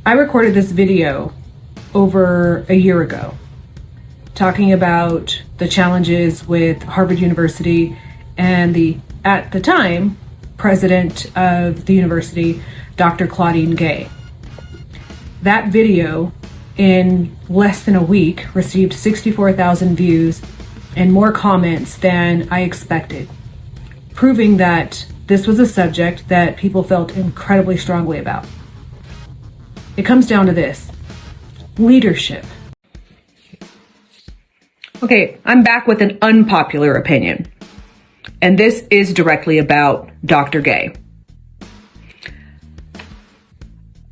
I recorded this video over a year ago talking about the challenges with Harvard University and the, at the time, president of the university, Dr. Claudine Gay. That video, in less than a week, received 64,000 views and more comments than I expected, proving that this was a subject that people felt incredibly strongly about. It comes down to this: leadership. Okay, I'm back with an unpopular opinion, and this is directly about Dr. Gay.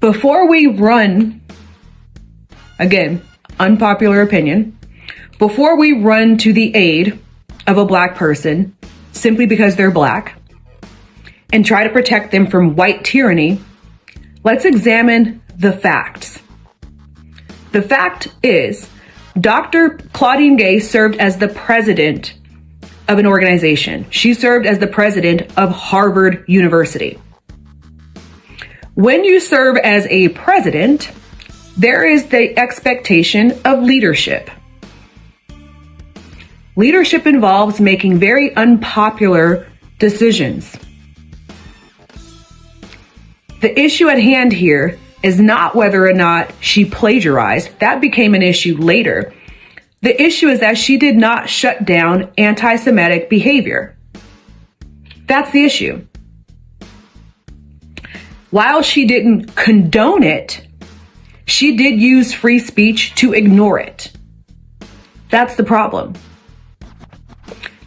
Before we run, again, unpopular opinion, before we run to the aid of a Black person simply because they're Black and try to protect them from white tyranny, let's examine the facts. The fact is, Dr. Claudine Gay served as the president of an organization. She served as the president of Harvard University. When you serve as a president, there is the expectation of leadership. Leadership involves making very unpopular decisions. The issue at hand here is not whether or not she plagiarized. That became an issue later. The issue is that she did not shut down anti-Semitic behavior. That's the issue. While she didn't condone it, she did use free speech to ignore it. That's the problem.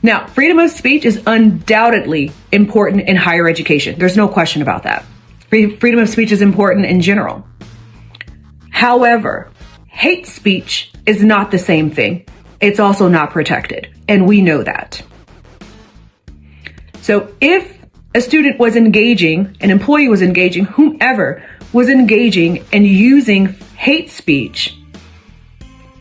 Now, freedom of speech is undoubtedly important in higher education. There's no question about that. Freedom of speech is important in general. However, hate speech is not the same thing. It's also not protected, and we know that. So if a student was engaging, an employee was engaging, whomever was engaging and using hate speech,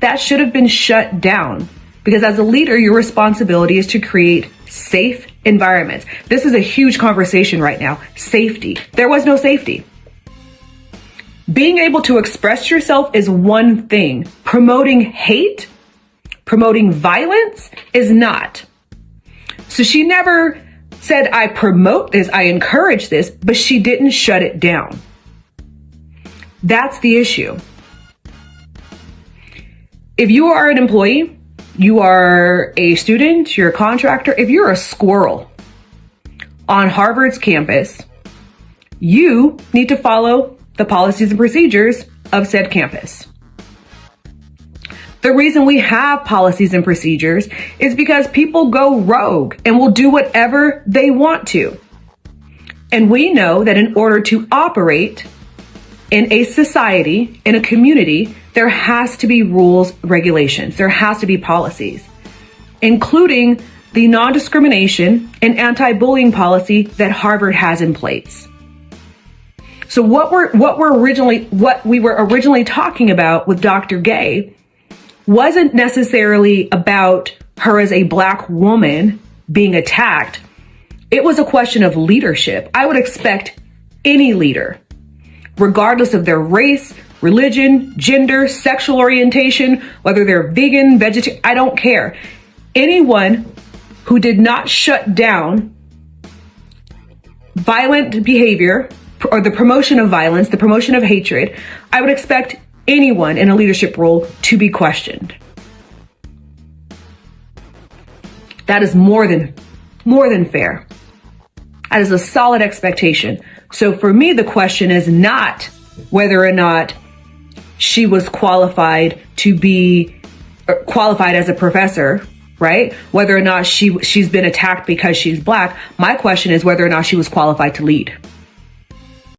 that should have been shut down, because as a leader, your responsibility is to create safe environments. This is a huge conversation right now. Safety. There was no safety. Being able to express yourself is one thing. Promoting hate, promoting violence is not. So she never said, I promote this, I encourage this, but she didn't shut it down. That's the issue. If you are an employee, you are a student, you're a contractor, if you're a squirrel on Harvard's campus, you need to follow the policies and procedures of said campus. The reason we have policies and procedures is because people go rogue and will do whatever they want to. And we know that in order to operate in a society, in a community, there has to be rules, regulations. There has to be policies, including the non-discrimination and anti-bullying policy that Harvard has in place. So what we were originally talking about with Dr. Gay wasn't necessarily about her as a Black woman being attacked. It was a question of leadership. I would expect any leader, regardless of their race, religion, gender, sexual orientation, whether they're vegan, vegetarian, I don't care. Anyone who did not shut down violent behavior or the promotion of violence, the promotion of hatred, I would expect anyone in a leadership role to be questioned. That is more than fair. That is a solid expectation. So for me, the question is not whether or not she was qualified as a professor, right? Whether or not she's been attacked because she's Black. My question is whether or not she was qualified to lead.